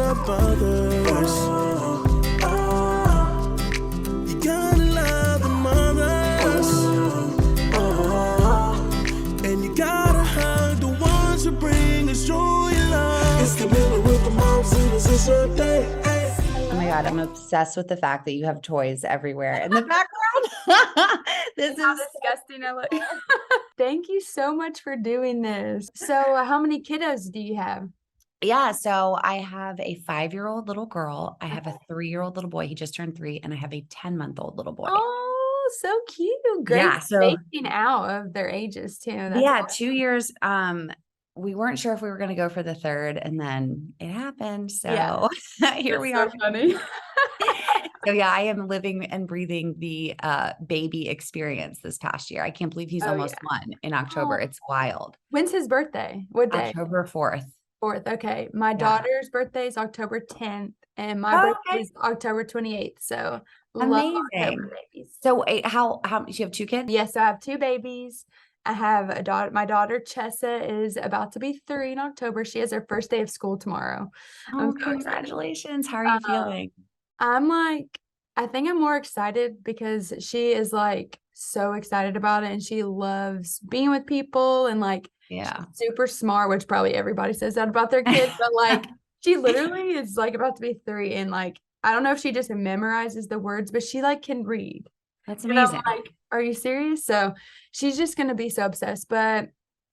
love others. You gotta love the mothers. And you gotta hug the ones who bring us joy and love. It's the middle with the moms and it's your day. Oh my God, I'm obsessed with the fact that you have toys everywhere in the background. This How is disgusting I look. Thank you so much for doing this. So how many kiddos do you have? yeah. So I have a 5-year-old little girl. I have a 3-year-old little boy. He just turned 3, and I have a 10-month-old little boy. Oh, so cute. Great Yeah, so spacing out of their ages too. That's yeah, awesome. 2 years. We weren't sure if we were going to go for the third, and then it happened. So here we are. So funny. So yeah, I am living and breathing the baby experience this past year. I can't believe he's almost 1 in October. Oh. It's wild. When's his birthday? What day? October 4th. 4th. Okay. My Yeah. daughter's birthday is October 10th and my Oh, birthday is October 28th. So love amazing. October babies. So how you have 2 kids? Yes, I have 2 babies. I have a daughter. My daughter Chessa is about to be 3 in October. She has her first day of school tomorrow. Oh, I'm so excited. congratulations. How are you feeling? I'm like, I think I'm more excited because she is like so excited about it and she loves being with people and like Yeah. she's super smart, which probably everybody says that about their kids, but like she literally is like about to be 3 and like I don't know if she just memorizes the words, but she like can read. That's And I'm amazing. like, are you serious? So she's just gonna be so obsessed, but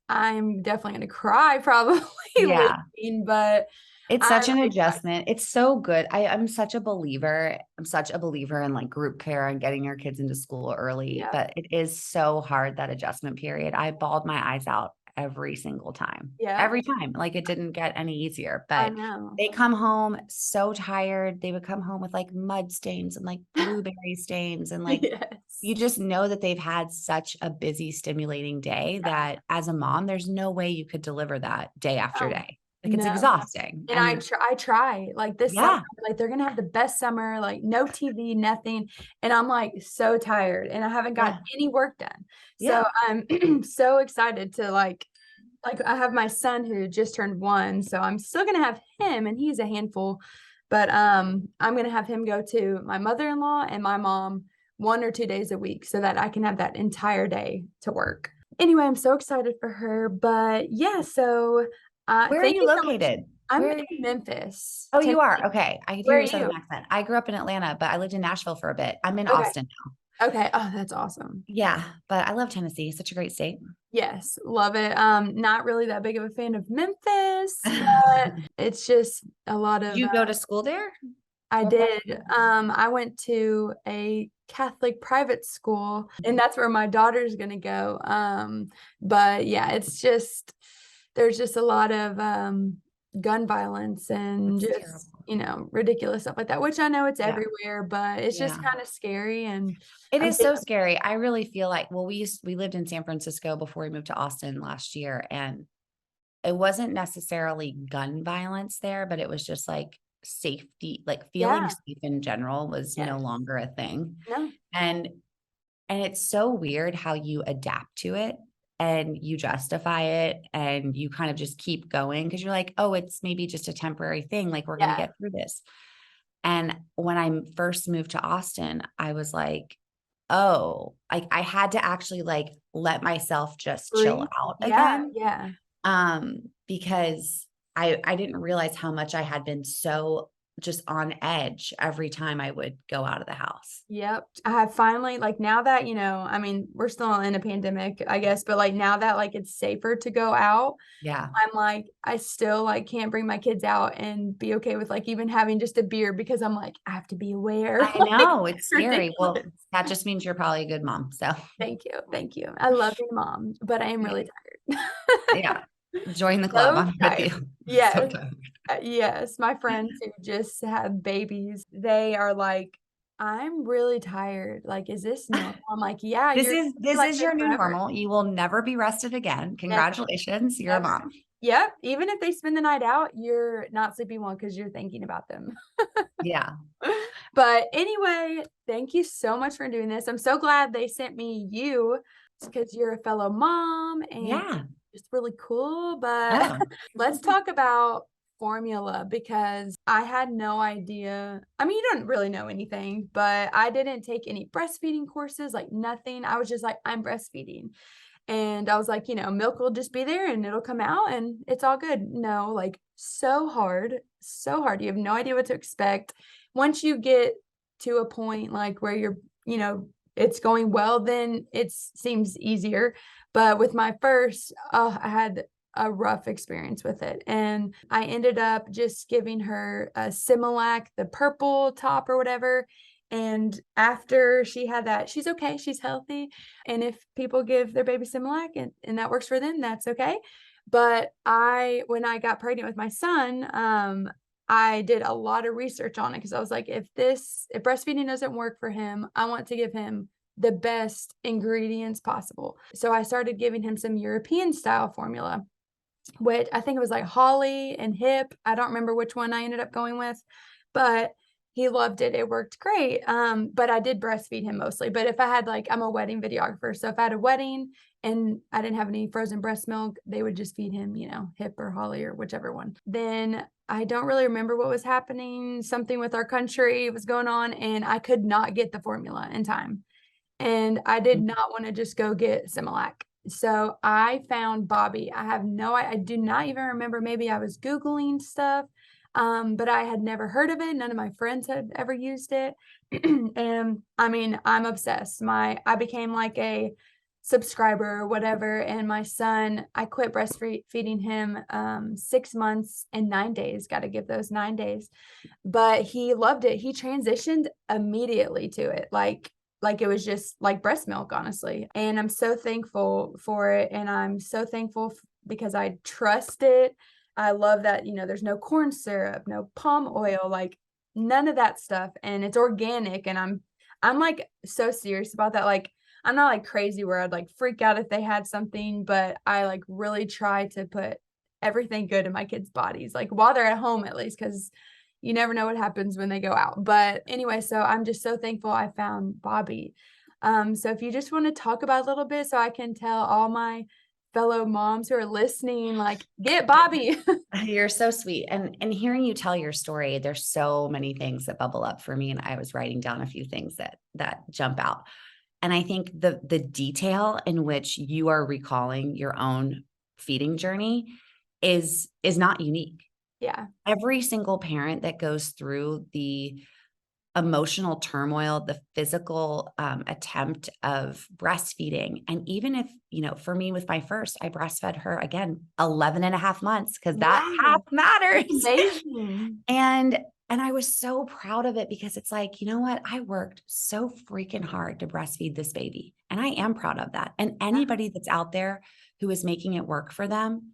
I'm definitely gonna cry probably Yeah. leaving, but It's such an I'm adjustment. It's so good. I'm such a believer. I'm such a believer in like group care and getting your kids into school early, Yeah. but it is so hard, that adjustment period. I bawled my eyes out every single time. Yeah. Every time. Like it didn't get any easier, I but know. they come home so tired. They would come home with like mud stains and like blueberry stains and like Yes. you just know that they've had such a busy, stimulating day that as a mom, there's no way you could deliver that day after Oh, day. Like it's no. exhausting. And I try like this Yeah. summer, like they're gonna have the best summer, like no TV, nothing. And I'm like so tired and I haven't got any work done. So I'm so excited to like I have my son who just turned 1, so I'm still gonna have him and he's a handful. But I'm gonna have him go to my mother-in-law and my mom 1 or 2 days a week so that I can have that entire day to work. Anyway, I'm so excited for her. But yeah, so Where are thank you you so much. located? I'm Where in are you? Memphis. Oh, you are? Tennessee. Okay. I could Where hear are your southern you? accent. I grew up in Atlanta, but I lived in Nashville for a bit. I'm in Okay. Austin now. Okay. Oh, that's awesome. Yeah, but I love Tennessee. It's such a great state. Yes, love it. Not really that big of a fan of Memphis, but it's just a lot of Did you go to school there? I What part? did. I went to a Catholic private school, and that's where my daughter's gonna go. But yeah, it's just there's just a lot of gun violence and That's just terrible. ridiculous stuff like that, which I know it's Yeah. everywhere, but it's just Yeah. kind of scary. And It I'm is so scary. I really feel like, well, we lived in San Francisco before we moved to Austin last year, and it wasn't necessarily gun violence there, but it was just like safety, like feeling Yeah. safe in general was no Yes. longer a thing. No. And it's so weird how you adapt to it and you justify it and you kind of just keep going because you're like, oh, it's maybe just a temporary thing. Like we're going to Yeah. get through this. And when I first moved to Austin, I was like, oh, I had to actually like let myself just chill Breathe. out Yeah. again. Yeah. Because I didn't realize how much I had been so just on edge every time I would go out of the house. Yep. I have finally, like now that, I mean, we're still in a pandemic, I guess, but like now that like it's safer to go out, Yeah. I'm like, I still like can't bring my kids out and be okay with like even having just a beer because I'm like, I have to be aware. I know it's scary. Well, ridiculous. that just means you're probably a good mom. So Thank you. Thank you. I love being a mom, but I am really tired. yeah, join the club. So I'm with tired. you. Yes. So tired. Yes. My friends who just have babies, they are like, I'm really tired. Like, is this normal? I'm like, yeah, This you're is like your this new forever. normal. You will never be rested again. Congratulations, you're a Never. mom. Yep. Even if they spend the night out, you're not sleeping well because you're thinking about them. Yeah. But anyway, thank you so much for doing this. I'm so glad they sent me you because you're a fellow mom and Yeah. it's really cool. But Oh. let's talk about formula because I had no idea. I mean, you don't really know anything, but I didn't take any breastfeeding courses, like nothing. I was just like, I'm breastfeeding. And I was like, milk will just be there and it'll come out and it's all good. No, like so hard, so hard. You have no idea what to expect. Once you get to a point like where it's going well, then it seems easier. But with my first, I had a rough experience with it. And I ended up just giving her a Similac, the purple top or whatever. And after she had that, she's okay, she's healthy. And if people give their baby Similac and that works for them, that's okay. But when I got pregnant with my son, I did a lot of research on it because I was like, if breastfeeding doesn't work for him, I want to give him the best ingredients possible. So I started giving him some European style formula, which I think it was like Holly and Hip. I don't remember which one I ended up going with, but he loved it. It worked great. But I did breastfeed him mostly. But if I had I'm a wedding videographer. So if I had a wedding and I didn't have any frozen breast milk, they would just feed him, Hip or Holly or whichever one. Then I don't really remember what was happening. Something with our country was going on and I could not get the formula in time. And I did not want to just go get Similac. So I found Bobbie. I do not even remember. Maybe I was Googling stuff, but I had never heard of it. None of my friends had ever used it. And I mean, I'm obsessed. I became like a subscriber or whatever. And my son, I quit breastfeeding him 6 months and 9 days. Got to give those 9 days. But he loved it. He transitioned immediately to it. Like it was just like breast milk, honestly. And I'm so thankful for it. And I'm so thankful because I trust it. I love that, there's no corn syrup, no palm oil, like none of that stuff. And it's organic. And I'm like so serious about that. Like, I'm not like crazy where I'd like freak out if they had something, but I like really try to put everything good in my kids' bodies, like while they're at home at least, because you never know what happens when they go out. But anyway, so I'm just so thankful I found Bobbie. So if you just want to talk about a little bit so I can tell all my fellow moms who are listening, like, get Bobbie. You're so sweet. And hearing you tell your story, there's so many things that bubble up for me. And I was writing down a few things that jump out. And I think the detail in which you are recalling your own feeding journey is not unique. Yeah. Every single parent that goes through the emotional turmoil, the physical attempt of breastfeeding. And even if, for me with my first, I breastfed her again, 11 and a half months, because that half matters. Amazing. And I was so proud of it because it's like, you know what? I worked so freaking hard to breastfeed this baby. And I am proud of that. And anybody that's out there who is making it work for them,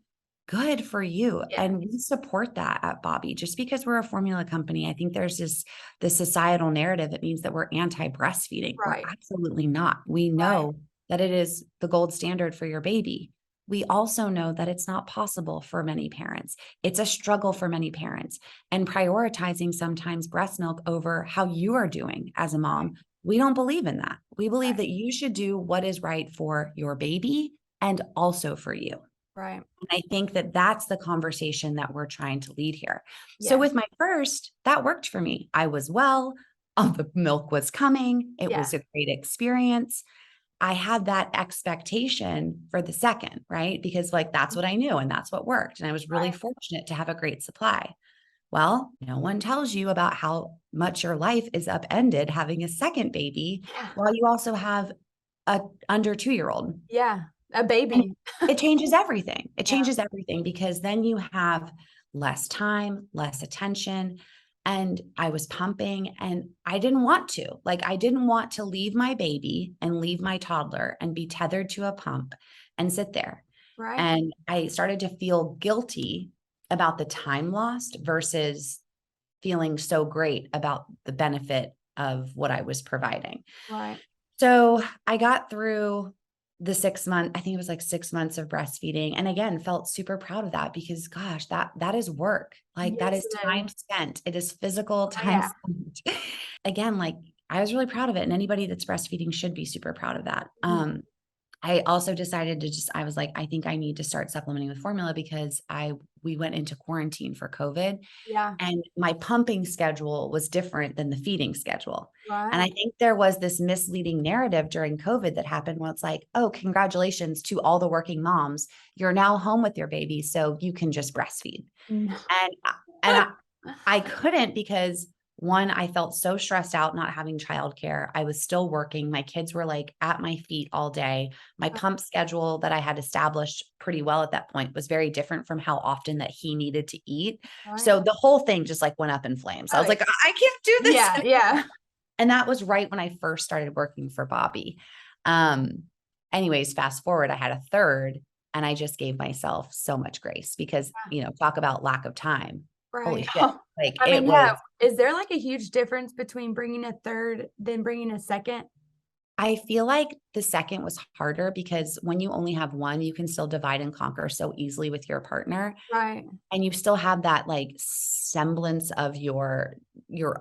good for you. Yeah. And we support that at Bobbie. Just because we're a formula company, I think there's this societal narrative that means that we're anti-breastfeeding. Right. We're absolutely not. We know that it is the gold standard for your baby. We also know that it's not possible for many parents. It's a struggle for many parents, and prioritizing sometimes breast milk over how you are doing as a mom. We don't believe in that. We believe that you should do what is right for your baby and also for you. Right. And I think that that's the conversation that we're trying to lead here. Yeah. So with my first, that worked for me. I was well, the milk was coming. It was a great experience. I had that expectation for the second, right? Because that's what I knew and that's what worked. And I was really fortunate to have a great supply. Well, no one tells you about how much your life is upended having a second baby while you also have a under 2-year-old. Yeah. A baby. And it changes everything. It changes everything because then you have less time, less attention. And I was pumping and I didn't want to. I didn't want to leave my baby and leave my toddler and be tethered to a pump and sit there. Right. And I started to feel guilty about the time lost versus feeling so great about the benefit of what I was providing. Right. So I got through the 6 month, I think it was 6 months of breastfeeding. And again, felt super proud of that because gosh, that is work. That is time spent. It is physical time spent. Again, I was really proud of it. And anybody that's breastfeeding should be super proud of that. I also decided to I was like, I think I need to start supplementing with formula because we went into quarantine for COVID Yeah. and my pumping schedule was different than the feeding schedule. And I Right. think there was this misleading narrative during COVID that happened where it's like, oh, congratulations to all the working moms. You're now home with your baby, so you can just breastfeed. No. And I couldn't because one, I felt so stressed out not having childcare. I was still working. My kids were like at my feet all day. My pump schedule that I had established pretty well at that point was very different from how often that he needed to eat. Right. So the whole thing just like went up in flames. I was Oh, like, I can't do this yeah. anymore. Yeah. And that was right when I first started working for Bobbie. Um, Anyways, fast forward, I had a third and I just gave myself so much grace because, talk about lack of time. Holy Right. shit. Like I it mean, was, yeah. Is there like a huge difference between bringing a third than bringing a second? I feel like the second was harder because when you only have one, you can still divide and conquer so easily with your partner. Right. And you still have that like semblance of your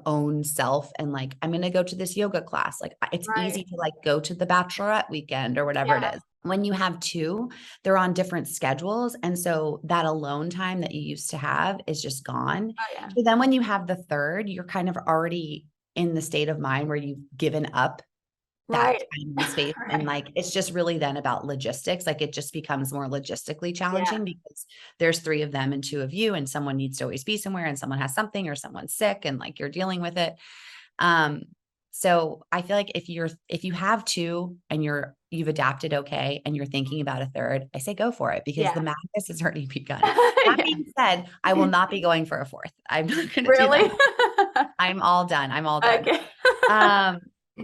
own self. And like, I'm going to go to this yoga class. Like it's easy Right. to like go to the bachelorette weekend or whatever it Yeah. is. When you have two, they're on different schedules. And so that alone time that you used to have is just gone. Oh, yeah. So then when you have the third, you're kind of already in the state of mind where you've given up that Right. time and space. And Right. like, it's just really then about logistics. Like it just becomes more logistically Yeah. challenging because there's three of them and two of you, and someone needs to always be somewhere and someone has something or someone's sick and like you're dealing with it. Um, so I feel like if you have two and you've adapted okay and you're thinking about a third, I say go for it because the Yeah. madness has already begun. That Yeah. being said, I will not be going for a fourth. I'm not going to do Really? that. I'm all done. I'm all done. Okay.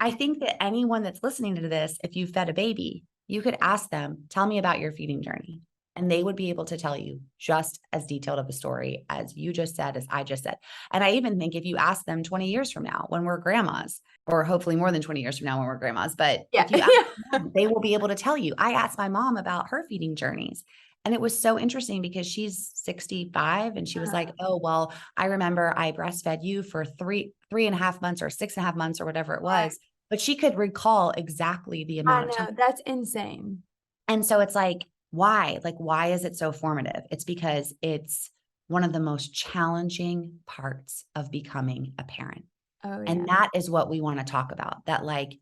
I think that anyone that's listening to this, if you fed a baby, you could ask them, tell me about your feeding journey. And they would be able to tell you just as detailed of a story as you just said, as I just said. And I even think if you ask them 20 years from now, when we're grandmas, or hopefully more than 20 years from now when we're grandmas, but Yeah. if you ask Yeah. them, they will be able to tell you. I asked my mom about her feeding journeys. And it was so interesting because she's 65 and she was like, oh, well, I remember I breastfed you for 3.5 months or 6.5 months or whatever it Right. was, but she could recall exactly the I amount of time. know. That's insane. And so it's like, why? Like, why is it so formative? It's because it's one of the most challenging parts of becoming a parent. Oh, yeah. And that is what we want to talk about. That like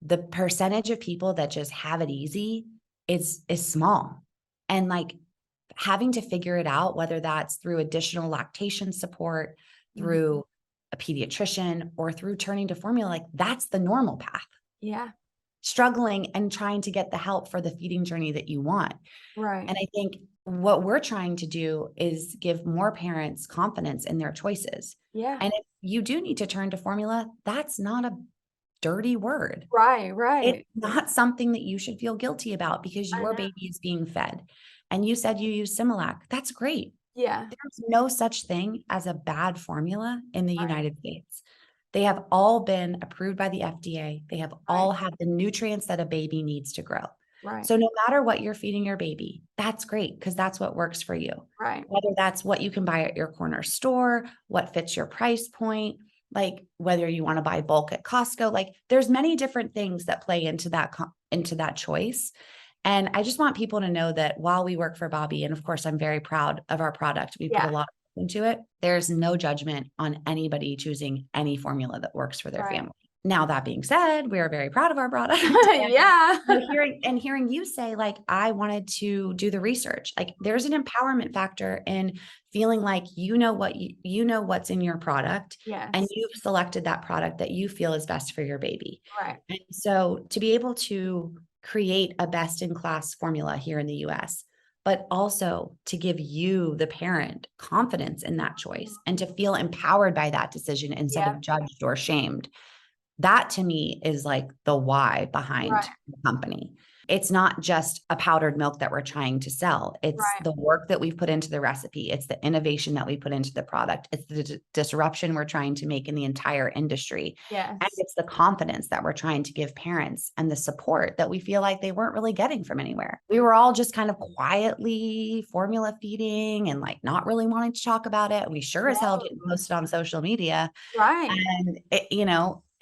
the percentage of people that just have it easy is small. And like having to figure it out, whether that's through additional lactation support, through a pediatrician, or through turning to formula, like that's the normal path. Yeah. Struggling and trying to get the help for the feeding journey that you want. Right. And I think what we're trying to do is give more parents confidence in their choices. Yeah. And if you do need to turn to formula, that's not a dirty word. Right. It's Right. not something that you should feel guilty about because I your know. baby is being fed. And you said you use Similac. That's great. Yeah. There's no such thing as a bad formula in the Right. United States. They have all been approved by the FDA. They have all had the nutrients that a baby needs to grow. Right. So no matter what you're feeding your baby, that's great because that's what works for you. Right. Whether that's what you can buy at your corner store, what fits your price point, like whether you want to buy bulk at Costco, like there's many different things that play into that choice. And I just want people to know that while we work for Bobbie, and of course, I'm very proud of our product, we put a Yeah. lot into it. There's no judgment on anybody choosing any formula that works for their Right. family. Now, that being said, we are very proud of our product. Yeah. Hearing you say, like, I wanted to do the research, like there's an empowerment factor in feeling like you know what's in your product and Yes. you've selected that product that you feel is best for your baby. Right. And so to be able to create a best in class formula here in the US, but also to give you, the parent, confidence in that choice and to feel empowered by that decision instead Yeah. of judged or shamed. That to me is like the why behind Right. the company. It's not just a powdered milk that we're trying to sell. It's Right. the work that we've put into the recipe. It's the innovation that we put into the product. It's the disruption we're trying to make in the entire industry. And Yes. it's the confidence that we're trying to give parents and the support that we feel like they weren't really getting from anywhere. We were all just kind of quietly formula feeding and like not really wanting to talk about it. We sure as hell didn't post it on social media. Right. And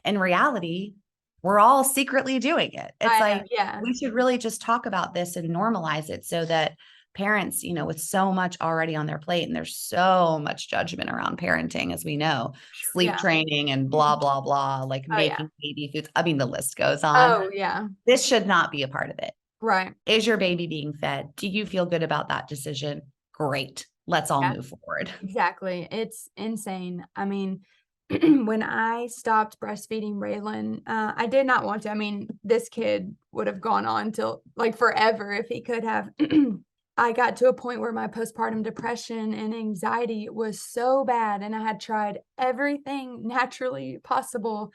in reality, we're all secretly doing it. It's I like, know, yeah. we should really just talk about this and normalize it so that parents, you know, with so much already on their plate, and there's so much judgment around parenting, as we know, sleep Yeah. training and blah, blah, blah, like Oh, yeah. making baby foods. I mean, the list goes on. Oh, yeah. This should not be a part of it. Right. Is your baby being fed? Do you feel good about that decision? Great. Let's all Yeah. move forward. Exactly. It's insane. I mean, when I stopped breastfeeding Raylan, I did not want to. I mean, this kid would have gone on till like forever if he could have. I got to a point where my postpartum depression and anxiety was so bad, and I had tried everything naturally possible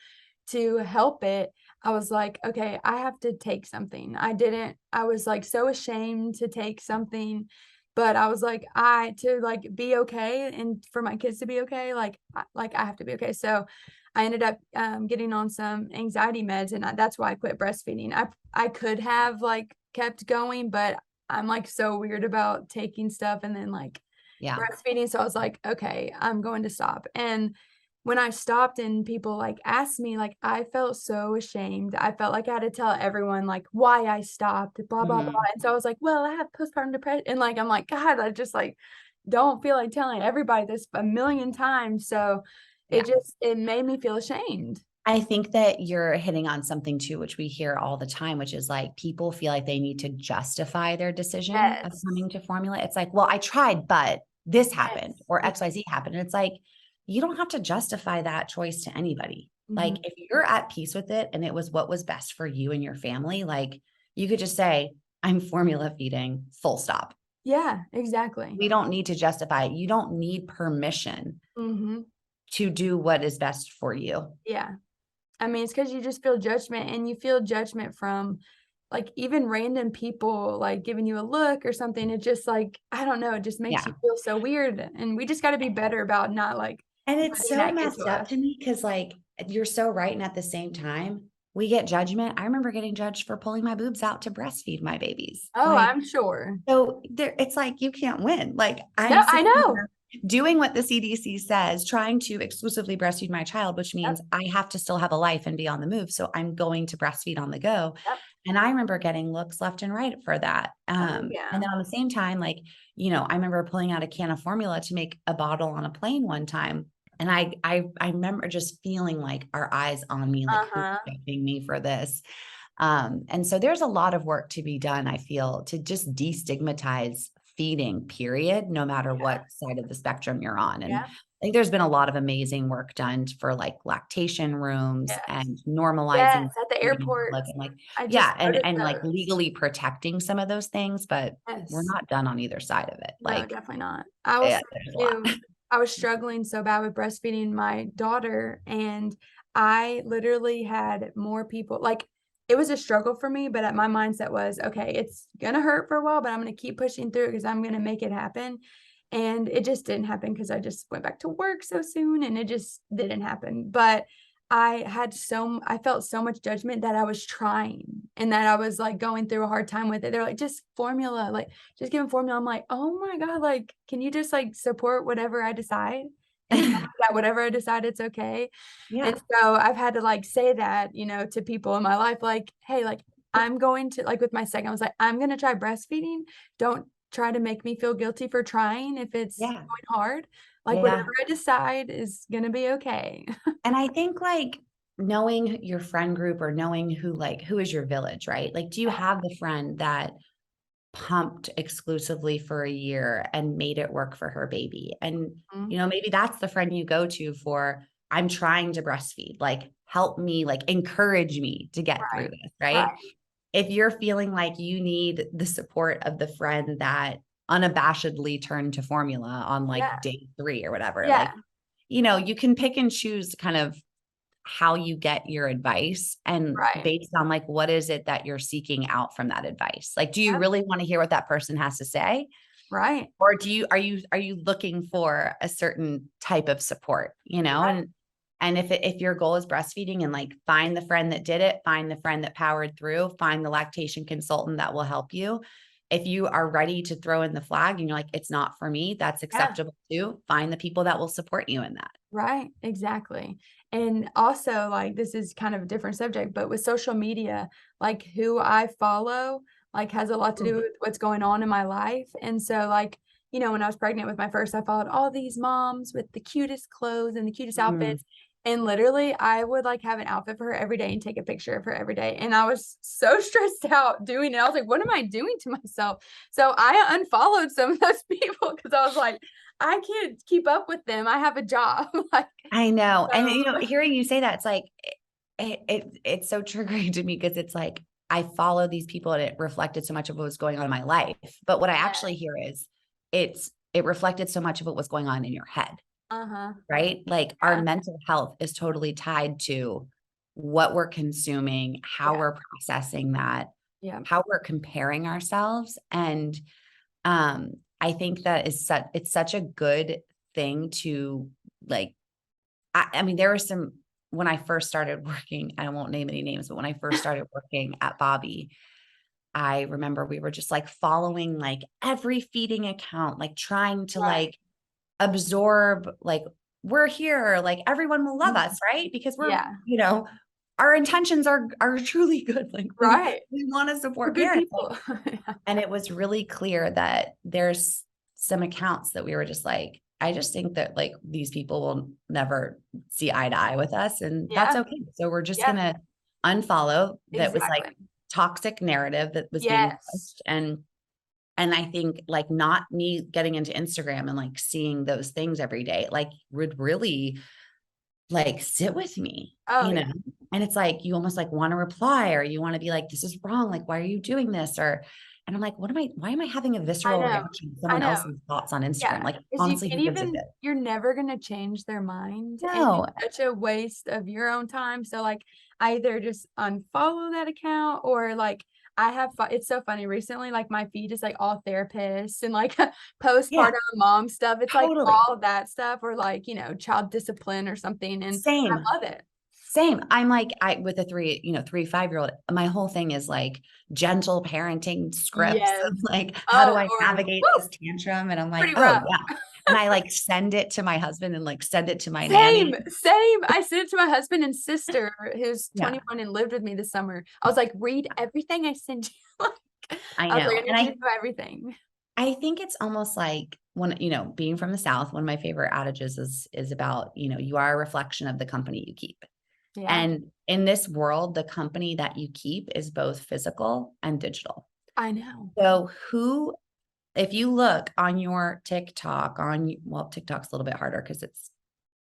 to help it. I was like, okay, I have to take something. I was like so ashamed to take something, but I was like, to like be okay and for my kids to be okay, like, I have to be okay. So I ended up getting on some anxiety meds, and that's why I quit breastfeeding. I could have like kept going, but I'm like so weird about taking stuff and then like Yeah. breastfeeding. So I was like, okay, I'm going to stop. And when I stopped and people like asked me, like I felt so ashamed. I felt like I had to tell everyone like why I stopped, blah, blah, blah. Mhm. And so I was like, well, I have postpartum depression. And like, I'm like, God, I just like don't feel like telling everybody this a million times. So Yeah. it made me feel ashamed. I think that you're hitting on something too, which we hear all the time, which is like people feel like they need to justify their decision of Yes. coming to formula. It's like, well, I tried, but this happened Yes. or XYZ happened. And it's like, you don't have to justify that choice to anybody. Like Mhm. if you're at peace with it and it was what was best for you and your family, like you could just say, I'm formula feeding, full stop. Yeah, exactly. We don't need to justify it. You don't need permission Mhm. to do what is best for you. Yeah. I mean, it's because you just feel judgment, and you feel judgment from, like, even random people, like, giving you a look or something. It just, like, I don't know, it just makes Yeah. you feel so weird, and we just gotta be better about not, like, And it's letting so that get to messed up us. to me because, like, you're so right. And at the same time, we get judgment. I remember getting judged for pulling my boobs out to breastfeed my babies. Oh, Like, I'm sure. so there, it's like you can't win. Like, No, I'm I sitting know. here doing what the CDC says, trying to exclusively breastfeed my child, which Yep, means I have to still have a life and be on the move. So I'm going to breastfeed on the go. yep. And I remember getting looks left and right for that. Oh, And yeah. then on the same time, like, you know, I remember pulling out a can of formula to make a bottle on a plane one time. And I remember just feeling like our eyes on me, like who's Uh-huh. judging me for this. And so there's a lot of work to be done, I feel, to just destigmatize feeding, period, no matter Yeah, what side of the spectrum you're on. And yeah. I think there's been a lot of amazing work done for like lactation rooms Yes. and Yes, normalizing at the feeding in public airports. and like, I just yeah, noticed and like those. legally protecting some of those things, but we're Yes. not done on either side of it. No, Like, definitely not. I will yeah, say there's a lot. too, I was struggling so bad with breastfeeding my daughter, and I literally had more people like, it was a struggle for me, but my mindset was, "Okay, it's gonna hurt for a while, but I'm gonna keep pushing through because I'm gonna make it happen." And it just didn't happen because I just went back to work so soon, and it just didn't happen. But I felt so much judgment that I was trying and that I was, like, going through a hard time with it. They're like, "Just formula, like, just give him formula." I'm like, "Oh my god, like, can you just, like, support whatever I decide and tell me that whatever I decide, it's okay?" And Yeah. so I've had to, like, say that, to people in my life, like, "Hey, like, I'm going to" like, with my second, I was like, "I'm gonna try breastfeeding. Don't try to make me feel guilty for trying if it's Yeah. going hard. Like, Yeah. whatever I decide is gonna be okay." And I think like knowing your friend group or knowing who is your village, right? Like, do you have the friend that pumped exclusively for a year and made it work for her baby? And, Mhm. you know, maybe that's the friend you go to for, I'm trying to breastfeed, like, help me, like, encourage me to get through Right, this, right? right. If you're feeling like you need the support of the friend that unabashedly turned to formula on like Yeah, day 3 or whatever, yeah, like, you know, you can pick and choose kind of how you get your advice and right. based on like, what is it that you're seeking out from that advice? Like, do you Yep, really want to hear what that person has to say? right, Or are you looking for a certain type of support, you know? right. And if your goal is breastfeeding and like find the friend that did it, find the friend that powered through, find the lactation consultant that will help you. If you are ready to throw in the flag and you're like, it's not for me, that's Yeah, acceptable too. Find the people that will support you in that. Right, exactly. And also, like, this is kind of a different subject, but with social media, like, who I follow, like, has a lot to do Mm. with what's going on in my life. And so, like, when I was pregnant with my first, I followed all these moms with the cutest clothes and the cutest Mm. outfits. And literally, I would like have an outfit for her every day and take a picture of her every day. And I was so stressed out doing it. I was like, what am I doing to myself? So I unfollowed some of those people because I was like, I can't keep up with them. I have a job. Like, I know. And, so hearing you say that, it's like, it's so triggering to me because it's like, I follow these people and it reflected so much of what was going on in my life. But what I yeah. actually hear is it reflected so much of what was going on in your head, Uh-huh. right? Like our Yeah. mental health is totally tied to what we're consuming, how Yeah. we're processing that, Yeah. how we're comparing ourselves. And I think that it's such a good thing to like, I mean, there were some when I first started working, I won't name any names, but when I first started working at Bobbie, I remember we were just like following like every feeding account, like trying to Right. like absorb, like, we're here, like everyone will love Mhm. us, right? Because we're, Yeah. our intentions are truly good. Like Right. we want to We're support good parents. Like, people. Yeah. and it was really clear that there's some accounts that we were just like, I just think that like these people will never see eye to eye with us, and that's Yeah. okay. So we're just Yeah. gonna unfollow. That was like Exactly. toxic narrative that was being Yes. pushed. And I think like not me getting into Instagram and like seeing those things every day, like would really like sit with me, Oh, yeah. and it's like, you almost like want to reply, or you want to be like, this is wrong. Like, why are you doing this? And I'm like, why am I having a I visceral know. reaction to I someone know. else's thoughts on Instagram? Yeah, Like, because you honestly, can't who gives a even shit? you're never gonna change their mind, and No. it's such a waste of your own time, so, like, I either just unfollow that account or, like, I have fu it's so funny, recently, like, my feed is, like, all therapists and, like, Yeah, postpartum mom stuff, it's, like, totally. all that stuff or, like, child discipline or something, and Same. I love it. Same. I'm like, with a 3, 5-year-old, my whole thing is like gentle parenting scripts Yes. of like, how do Oh, I Lord. navigate Woo! this tantrum? And I'm like, Pretty oh rough. yeah. And I like send it to my husband and like send it to my Same, nanny. same. I sent it to my husband and sister, who's Yeah, 21 and lived with me this summer. I was like, "Read everything I send you." Like, I I was like, know. "I And need you to know everything." I think it's almost like when, being from the South, one of my favorite adages is about, you are a reflection of the company you keep. Yeah, And in this world, the company that you keep is both physical and digital. I know. So if you look on your TikTok well, TikTok's a little bit harder because it's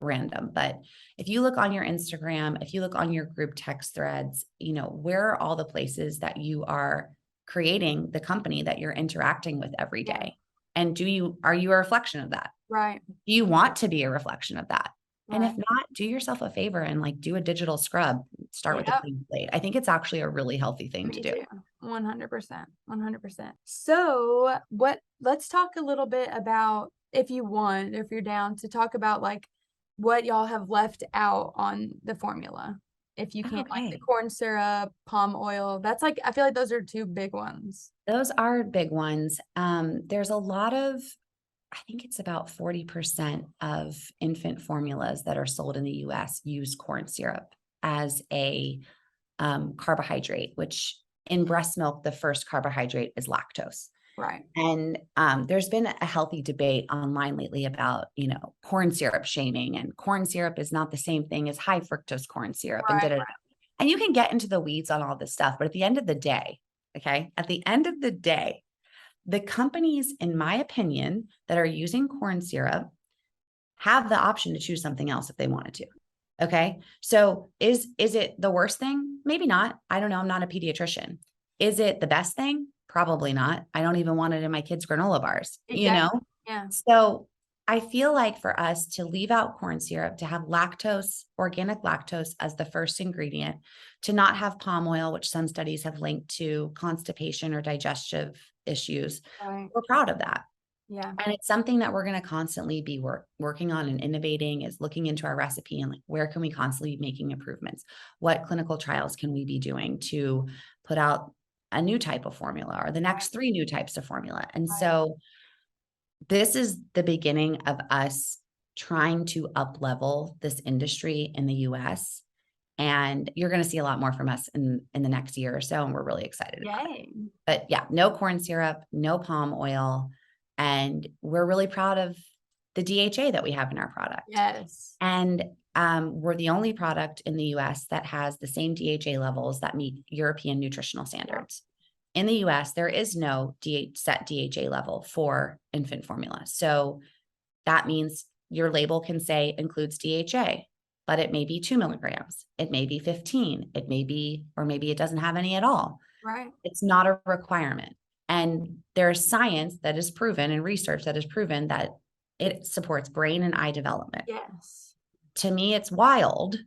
random, but if you look on your Instagram, if you look on your group text threads, where are all the places that you are creating the company that you're interacting with every Yeah, day? And are you a reflection of that? right, Do you want to be a reflection of that? And if right. not, do yourself a favor and like do a digital scrub, start with a Yep, clean slate. I think it's actually a really healthy thing to me do. too. 100%, 100%. So, let's talk a little bit about if you want, if you're down to talk about, like, what y'all have left out on the formula. If you can't, like, the Okay. corn syrup, palm oil, that's, like I feel like those are 2 big ones. Those are big ones. There's a lot of, I think it's about 40% of infant formulas that are sold in the US use corn syrup as a carbohydrate, which in breast milk, the first carbohydrate is lactose. Right. And there's been a healthy debate online lately about, corn syrup shaming, and corn syrup is not the same thing as high fructose corn syrup and Right, da-da-da. And you can get into the weeds on all this stuff, but at the end of the day, okay, at the end of the day, the companies, in my opinion, that are using corn syrup have the option to choose something else if they wanted to. Okay. So is it the worst thing? Maybe not. I don't know. I'm not a pediatrician. Is it the best thing? Probably not. I don't even want it in my kids' granola bars, exactly. Yeah. So I feel like for us to leave out corn syrup, to have lactose, organic lactose as the first ingredient, to not have palm oil, which some studies have linked to constipation or digestive issues, Right. we're proud of that. Yeah. And it's something that we're going to constantly be working on and innovating, is looking into our recipe and like, where can we constantly be making improvements? What clinical trials can we be doing to put out a new type of formula or the next 3 new types of formula? And Right. so this is the beginning of us trying to up level this industry in the US. And you're going to see a lot more from us in the next year or so. And we're really excited about it. Yay. But yeah, no corn syrup, no palm oil. And we're really proud of the DHA that we have in our product. Yes. And we're the only product in the US that has the same DHA levels that meet European nutritional standards. In the US, there is no set DHA level for infant formula. So that means your label can say includes DHA, but it may be 2 milligrams. It may be 15. It may be, or maybe it doesn't have any at all. Right. It's not a requirement. And there's science that is proven and research that has proven that it supports brain and eye development. Yes. To me, it's wild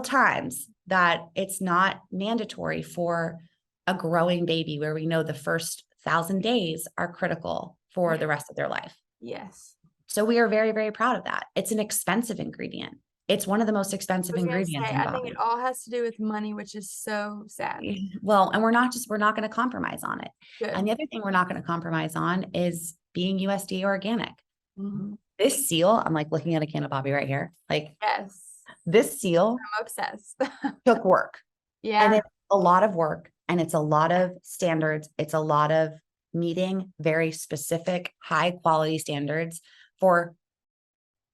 times that it's not mandatory for a growing baby where we know the first 1,000 days are critical for the rest of their life. Yes. So we are very, very proud of that. It's an expensive ingredient. It's one of the most expensive ingredients in I Bobbie. think it all has to do with money, which is so sad. Well, and we're not going to compromise on it. Good. And the other thing we're not going to compromise on is being USDA organic. Mm-hmm. This seal, I'm like looking at a can of Bobbie right here. Like, yes, this seal I'm obsessed. took work. Yeah. And it's a lot of work, and it's a lot of standards. It's a lot of meeting very specific, high quality standards for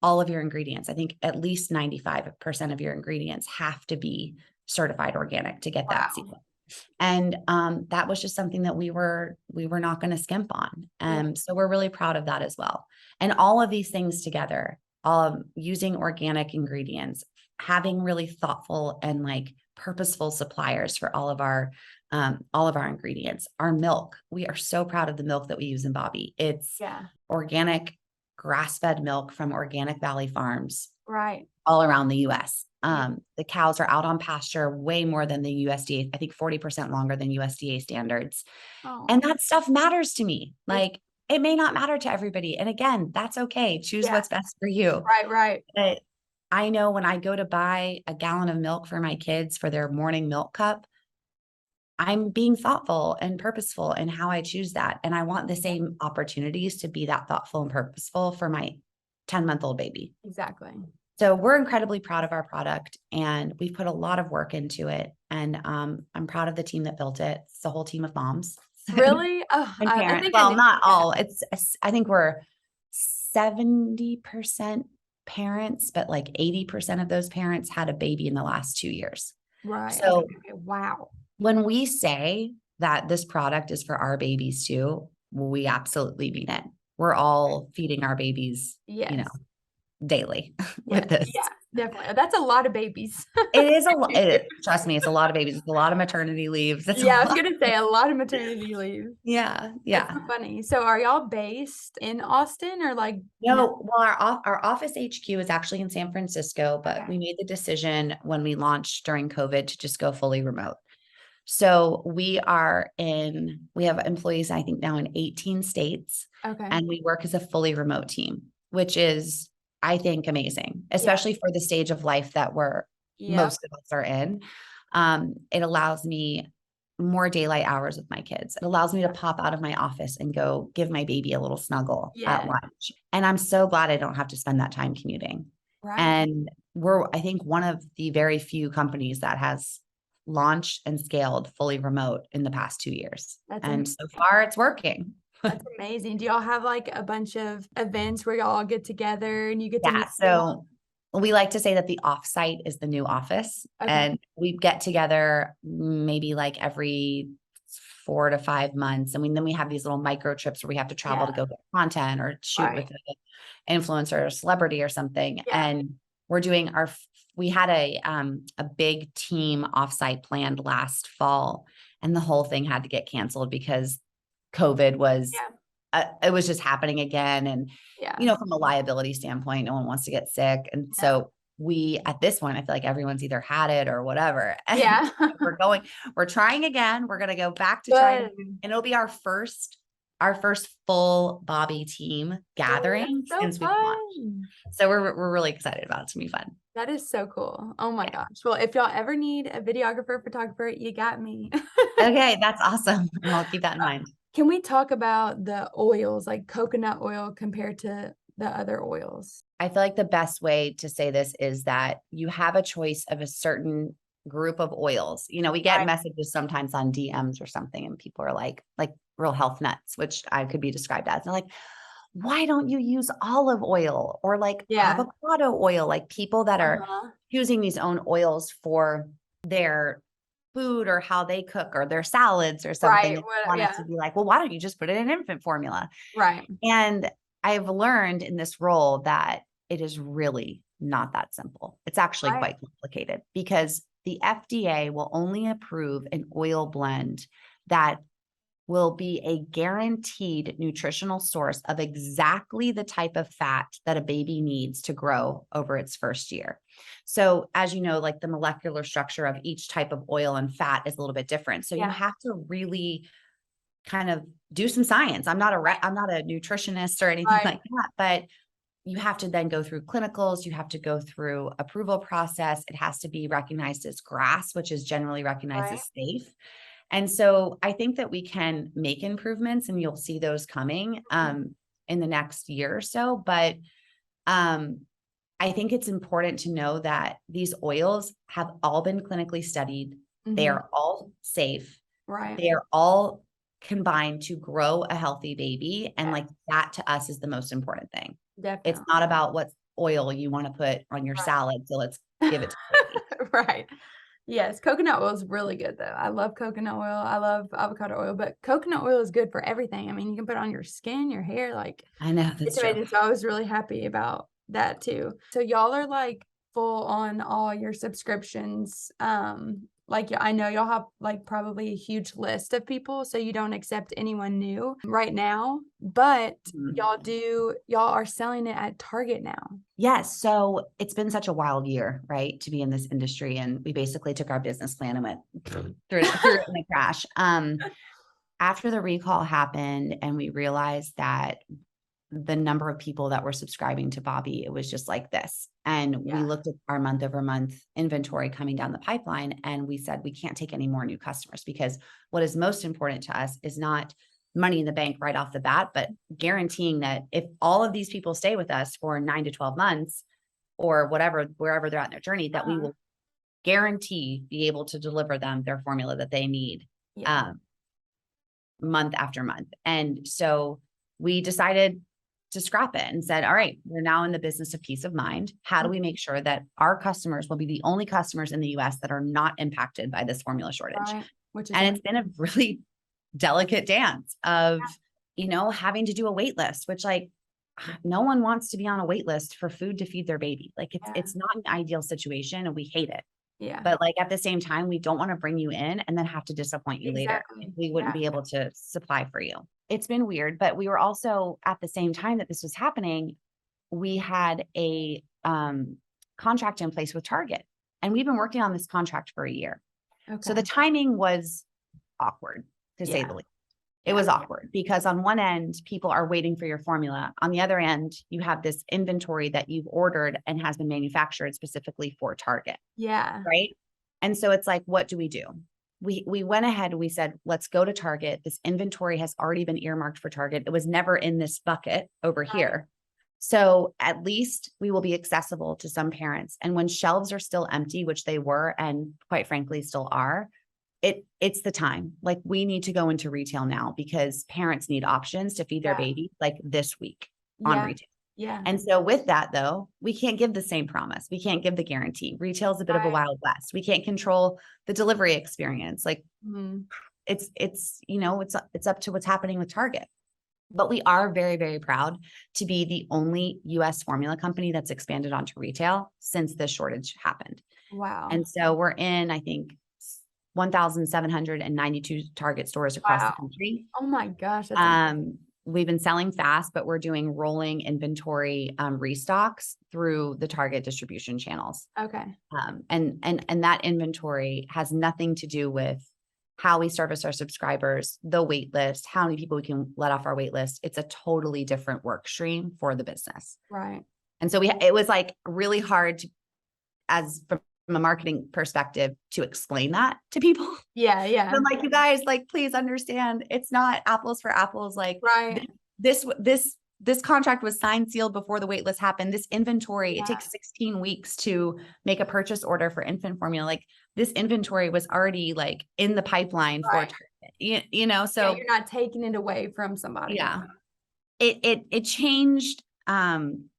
all of your ingredients. I think at least 95% of your ingredients have to be certified organic to get that seal. And that was just something that we were not going to skimp on. So we're really proud of that as well. And all of these things together, using organic ingredients, having really thoughtful and like purposeful suppliers for all of our ingredients. Our milk, we are so proud of the milk that we use in Bobbie. It's organic, grass-fed milk from Organic Valley Farms, right, all around the US. The cows are out on pasture way more than the USDA, I think 40% longer than USDA standards. Oh. And that stuff matters to me. Like, it may not matter to everybody. And again, that's okay. Choose what's best for you. Right. But I know when I go to buy a gallon of milk for my kids for their morning milk cup, I'm being thoughtful and purposeful in how I choose that. And I want the same opportunities to be that thoughtful and purposeful for my 10-month-old baby. Exactly. So we're incredibly proud of our product, and we've put a lot of work into it. And I'm proud of the team that built it. It's a whole team of moms. Really? Oh, And I parents. think Well, not all. I think we're 70% parents, but like 80% of those parents had a baby in the last 2 years. Right. So okay. Wow. when we say that this product is for our babies too, we absolutely mean it. We're all feeding our babies, daily with this. Yeah, definitely. That's a lot of babies. It is a lot. Trust me, it's a lot of babies. It's a lot of maternity leaves. I was going to say a lot of maternity leave. Yeah. That's so funny. So are y'all based in Austin or like? No, well, our office HQ is actually in San Francisco, but we made the decision when we launched during COVID to just go fully remote. So we have employees, I think now in 18 states, and we work as a fully remote team, which is, I think, amazing, especially for the stage of life that most of us are in. It allows me more daylight hours with my kids. It allows me to pop out of my office and go give my baby a little snuggle at lunch. And I'm so glad I don't have to spend that time commuting. Right. And we're, I think, one of the very few companies that has launched and scaled fully remote in the past 2 years. And so far it's working. That's amazing. Do y'all have like a bunch of events where y'all get together and you get to meet so we like to say that the offsite is the new office, and we get together maybe like every 4 to 5 months. And then we have these little micro trips where we have to travel to go get content or shoot with an influencer or celebrity or something. And we're doing we had a big team offsite planned last fall, and the whole thing had to get canceled because COVID was, it was just happening again. And, from a liability standpoint, no one wants to get sick. And so at this point, I feel like everyone's either had it or whatever. And we're trying again. We're going to go back to trying, and it'll be our first full Bobbie team gathering since we've launched. So we're really excited about it. It's gonna be fun. That is so cool. Oh my gosh. Well, if y'all ever need a videographer, photographer, you got me. Okay, that's awesome. And I'll keep that in mind. Can we talk about the oils, like coconut oil compared to the other oils? I feel like the best way to say this is that you have a choice of a certain group of oils. You know, we get Right. messages sometimes on DMs or something, and people are like real health nuts, which I could be described as. They're like, why don't you use olive oil or like Yeah. avocado oil? Like people that are Uh-huh. using these own oils for their food or how they cook or their salads or something. Right. They What, want yeah. us to be like, well, why don't you just put it in infant formula? Right. And I've learned in this role that it is really not that simple. It's actually Right. quite complicated because the FDA will only approve an oil blend that will be a guaranteed nutritional source of exactly the type of fat that a baby needs to grow over its first year. So as you know, like the molecular structure of each type of oil and fat is a little bit different. So you Yeah. have to really kind of do some science. I'm not a nutritionist or anything Right. like that, but you have to then go through clinicals. You have to go through approval process. It has to be recognized as GRAS, which is generally recognized Right. as safe. And so I think that we can make improvements and you'll see those coming in the next year or so. But I think it's important to know that these oils have all been clinically studied. They Mhm. are all safe. Right. They are all combined to grow a healthy baby. And like that to us is the most important thing. It's Definitely. not about what oil you want to put on your Right. salad. So let's give it to the baby. Right. Yes, coconut oil is really good though. I love coconut oil. I love avocado oil, but coconut oil is good for everything. I mean, you can put it on your skin, your hair, like I know it's that's true. amazing. So I was really happy about that too. So y'all are like full on all your subscriptions. Like I know y'all have like probably a huge list of people, so you don't accept anyone new right now, but Mhm. y'all are selling it at Target now. Yes. So it's been such a wild year, right, to be in this industry. And we basically took our business plan and went threw it in the trash. After the recall happened and we realized that the number of people that were subscribing to Bobbie, it was just like this. And we Yeah. looked at our month over month inventory coming down the pipeline and we said, we can't take any more new customers because what is most important to us is not money in the bank right off the bat, but guaranteeing that if all of these people stay with us for 9 to 12 months or whatever, wherever they're at in their journey, that we will guarantee be able to deliver them their formula that they need Yeah. month after month. And so we decided to scrap it and said, all right, we're now in the business of peace of mind. How do we make sure that our customers will be the only customers in the US that are not impacted by this formula shortage? Right. Which is And it's been a really delicate dance of, you know, having to do a wait list, which like no one wants to be on a wait list for food to feed their baby. Like it's not an ideal situation and we hate it. Yeah. But like at the same time, we don't want to bring you in and then have to disappoint you later. Exactly. We wouldn't be able to supply for you. It's been weird, but we were also at the same time that this was happening, we had a contract in place with Target. And we've been working on this contract for a year. So the timing was awkward, to say the least. It was awkward because on one end, people are waiting for your formula. On the other end, you have this inventory that you've ordered and has been manufactured specifically for Target. Yeah. Right. And so it's like, what do? We went ahead and we said, let's go to Target. This inventory has already been earmarked for Target. It was never in this bucket over here. So at least we will be accessible to some parents. And when shelves are still empty, which they were, and quite frankly still are, it's the time. Like we need to go into retail now because parents need options to feed their baby like this week on retail. Yeah. And so with that though, we can't give the same promise. We can't give the guarantee. Retail is a bit of a wild west. We can't control the delivery experience. Like it's, you know, it's up to what's happening with Target. But we are very, very proud to be the only US formula company that's expanded onto retail since this shortage happened. Wow. And so we're in, I think, 1,792 Target stores across the country. Oh my gosh. That's amazing. We've been selling fast, but we're doing rolling inventory restocks through the Target distribution channels. Okay. And that inventory has nothing to do with how we service our subscribers, the wait list, how many people we can let off our wait list. It's a totally different work stream for the business. Right. And so it was like really hard to, from a marketing perspective, to explain that to people. Yeah. Yeah. I'm like, you guys, like, please understand, it's not apples for apples. Like Right. this this contract was signed, sealed before the wait list happened. This inventory, Yeah. it takes 16 weeks to make a purchase order for infant formula. Like this inventory was already like in the pipeline for Right. Target, you know, Yeah, so you're not taking it away from somebody. yeah, it changed.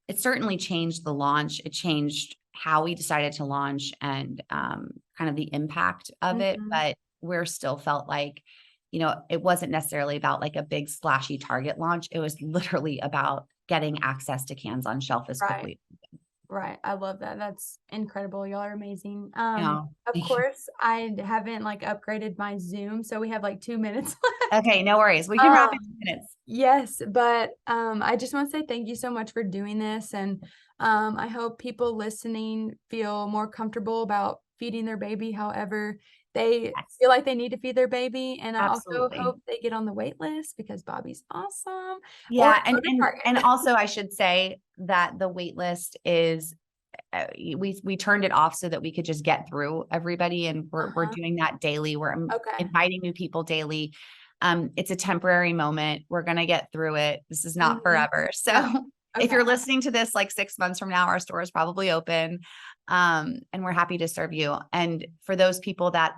It certainly changed the launch. It changed how we decided to launch and kind of the impact of it. Mhm. But we're still felt like, you know, it wasn't necessarily about like a big splashy Target launch. It was literally about getting access to cans on shelf as Right. quickly. Right. I love that. That's incredible. Y'all are amazing. Yeah. Of course, I haven't like upgraded my Zoom, so we have like 2 minutes left. Okay, no worries. We can wrap in Um, 2 minutes. Yes, but I just want to say thank you so much for doing this, and I hope people listening feel more comfortable about feeding their baby however they Yes, feel like they need to feed their baby, and I also absolutely. hope they get on the wait list because Bobbie's awesome. Or Yeah, go to Target. and also I should say that the wait list is we turned it off so that we could just get through everybody, and we're doing that daily. We're Okay. inviting new people daily. It's a temporary moment. We're gonna get through it. This is not Mhm. forever. So Yeah. if Okay. you're listening to this like 6 months from now, our store is probably open. And we're happy to serve you. And for those people that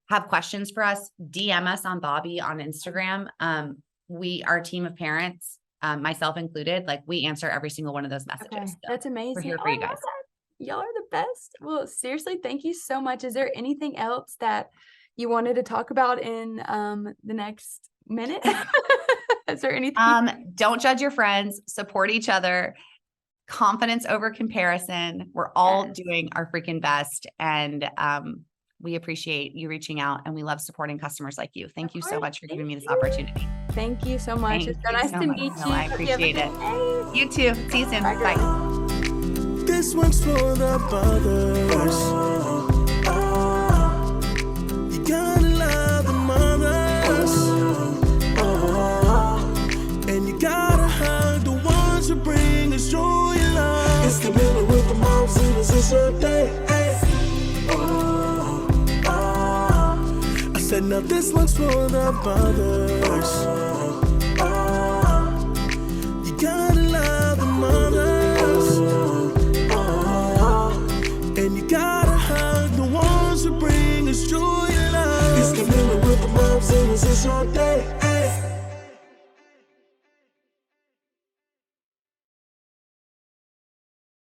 have questions for us, DM us on Bobbie on Instagram. Our team of parents, myself included, like we answer every single one of those messages. Okay. So That's amazing. we're here Oh, for I you love guys. that. Y'all are the best. Well, seriously, thank you so much. Is there anything else that you wanted to talk about in the next minute? Is there anything? Don't judge your friends, support each other, confidence over comparison. We're all Yes. doing our freaking best. And we appreciate you reaching out, and we love supporting customers like you. Thank you so course. much for giving Thank me this you. opportunity. Thank you so much. Thank It's so you nice so to much. meet No, you. I Hope you have a appreciate it. good day. You too. See you soon. Bye, Bye. girl. This one's for the mothers. You gotta love the mothers. And you gotta hug the ones who bring us joy and love. It's the middle with the moms, and it's your day. I said, now this one's for the mothers. You gotta love the mothers. And you gotta hug the ones who bring us joy and love. It's the middle with the moms, and it's your day.